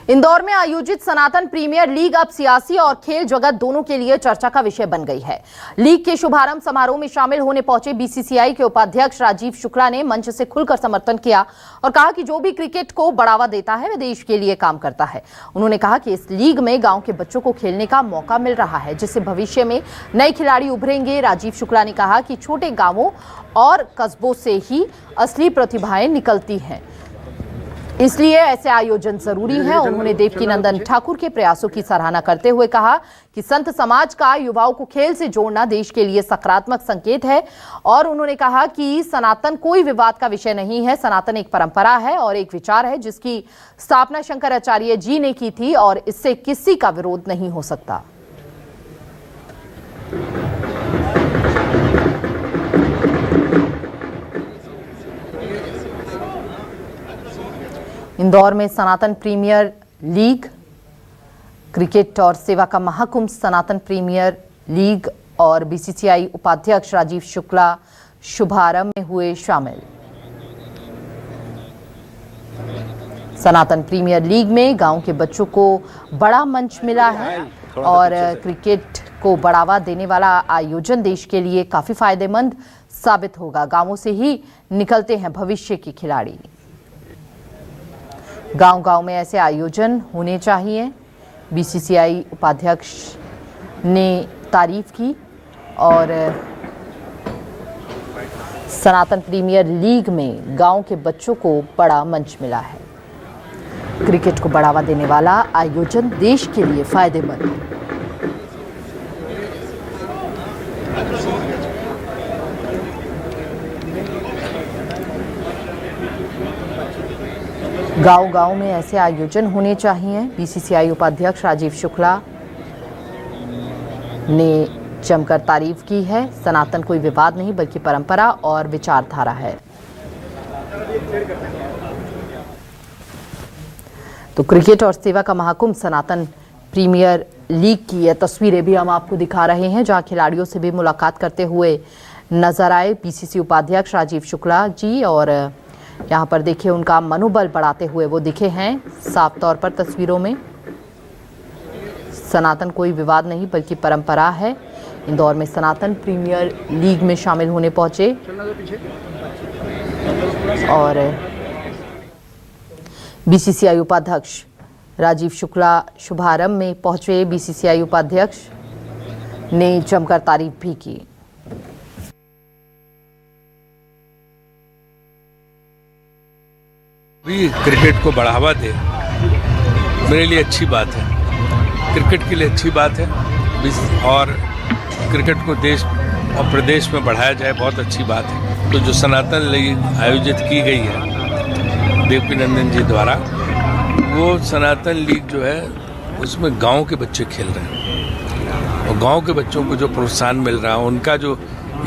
इंदौर में आयोजित सनातन premiere league अब सियासी और खेल जगत दोनों के लिए चर्चा का विषय बन गई है। लीग के शुभारंभ समारोह में शामिल होने पहुंचे बीसीसीआई के उपाध्यक्ष राजीव शुक्ला ने मंच से खुलकर समर्थन किया और कहा कि जो भी क्रिकेट को बढ़ावा देता है वह देश के लिए काम करता है। उन्होंने कहा कि इस लीग में गांव के बच्चों को खेलने का मौका मिल रहा है, जिससे भविष्य में नए खिलाड़ी उभरेंगे। राजीव शुक्ला ने कहा कि छोटे गांवों और कस्बों से ही असली प्रतिभाएं निकलती हैं, इसलिए ऐसे आयोजन जरूरी है। उन्होंने देवकीनंदन ठाकुर के प्रयासों की सराहना करते हुए कहा कि संत समाज का युवाओं को खेल से जोड़ना देश के लिए सकारात्मक संकेत है और उन्होंने कहा कि सनातन कोई विवाद का विषय नहीं है। सनातन एक परंपरा है और एक विचार है जिसकी स्थापना शंकराचार्य जी ने की थी और इससे किसी का विरोध नहीं हो सकता। इंदौर में सनातन प्रीमियर लीग क्रिकेट और सेवा का महाकुंभ सनातन प्रीमियर लीग और बीसीसीआई उपाध्यक्ष राजीव शुक्ला शुभारंभ में हुए शामिल। सनातन प्रीमियर लीग में गांव के बच्चों को बड़ा मंच मिला है और क्रिकेट को बढ़ावा देने वाला आयोजन देश के लिए काफी फायदेमंद साबित होगा। गांवों से ही निकलते हैं भविष्य के खिलाड़ी। गांव-गांव में ऐसे आयोजन होने चाहिए। बीसीसीआई उपाध्यक्ष ने तारीफ की और सनातन प्रीमियर लीग में गांव के बच्चों को बड़ा मंच मिला है। क्रिकेट को बढ़ावा देने वाला आयोजन देश के लिए फायदेमंद है। गांव-गांव में ऐसे आयोजन होने चाहिए। बीसीसीआई उपाध्यक्ष राजीव शुक्ला ने जमकर तारीफ की है। सनातन कोई विवाद नहीं बल्कि परंपरा और विचारधारा है। तो क्रिकेट और सेवा का महाकुंभ सनातन प्रीमियर लीग की ये तस्वीरें भी हम आपको दिखा रहे हैं, जहां खिलाड़ियों से भी मुलाकात करते हुए नजर आए बीसीसी उपाध्यक्ष राजीव शुक्ला जी और यहाँ पर देखिए उनका मनोबल बढ़ाते हुए वो दिखे हैं साफ तौर पर तस्वीरों में। सनातन कोई विवाद नहीं बल्कि परंपरा है। इंदौर में सनातन प्रीमियर लीग में शामिल होने पहुंचे और बीसीसीआई उपाध्यक्ष राजीव शुक्ला शुभारंभ में पहुंचे। बीसीसीआई उपाध्यक्ष ने जमकर तारीफ भी की। भी क्रिकेट को बढ़ावा दे, मेरे लिए अच्छी बात है, क्रिकेट के लिए अच्छी बात है और क्रिकेट को देश और प्रदेश में बढ़ाया जाए, बहुत अच्छी बात है। तो जो सनातन लीग आयोजित की गई है देवकीनंदन जी द्वारा, वो सनातन लीग जो है उसमें गांव के बच्चे खेल रहे हैं और गांव के बच्चों को जो प्रोत्साहन मिल रहा है, उनका जो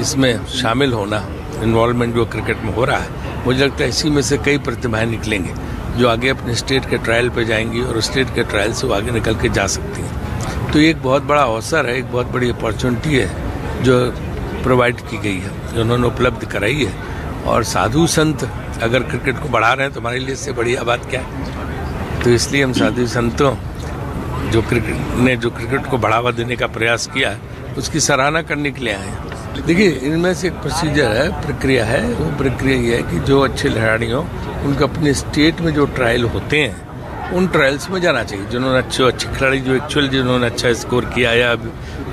इसमें शामिल होना, इन्वॉल्वमेंट जो क्रिकेट में हो रहा है, मुझे लगता है इसी में से कई प्रतिभाएं निकलेंगे जो आगे अपने स्टेट के ट्रायल पे जाएंगी और स्टेट के ट्रायल से वो आगे निकल के जा सकती हैं। तो ये एक बहुत बड़ा अवसर है, एक बहुत बड़ी अपॉर्चुनिटी है जो प्रोवाइड की गई है, जो उन्होंने उपलब्ध कराई है। और साधु संत अगर क्रिकेट को बढ़ा रहे हैं तो हमारे लिए इससे बढ़िया बात क्या है। तो इसलिए हम साधु संतों जो क्रिकेट को बढ़ावा देने का प्रयास किया है उसकी सराहना करने के लिए आए हैं। देखिए, इनमें से एक प्रोसीजर है, प्रक्रिया है। वो प्रक्रिया ये है कि जो अच्छे खिलाड़ी हों उनको अपने स्टेट में जो ट्रायल होते हैं उन ट्रायल्स में जाना चाहिए। जिन्होंने अच्छे खिलाड़ी जो एक्चुअल जिन्होंने अच्छा स्कोर किया या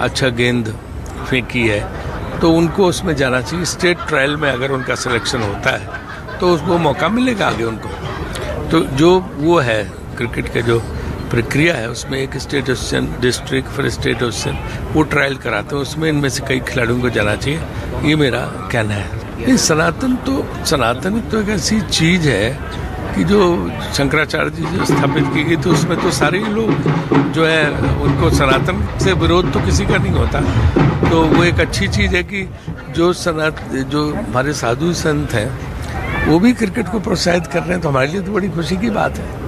अच्छा गेंद फेंकी है तो उनको उसमें जाना चाहिए। स्टेट ट्रायल में अगर उनका सिलेक्शन होता है तो उसको मौका मिलेगा आगे उनको। तो जो वो है क्रिकेट का जो प्रक्रिया है उसमें एक स्टेट एसोसिएशन, डिस्ट्रिक्ट, फिर स्टेट एसोसिएशन वो ट्रायल कराते हैं, उसमें इनमें से कई खिलाड़ियों को जाना चाहिए, ये मेरा कहना है। ये सनातन तो एक ऐसी चीज़ है कि जो शंकराचार्य जी जो स्थापित की गई तो उसमें तो सारे ही लोग जो है उनको सनातन से विरोध तो किसी का नहीं होता। तो वो एक अच्छी चीज़ है कि जो हमारे साधु संत हैं वो भी क्रिकेट को प्रोत्साहित कर रहे हैं, तो हमारे लिए तो बड़ी खुशी की बात है।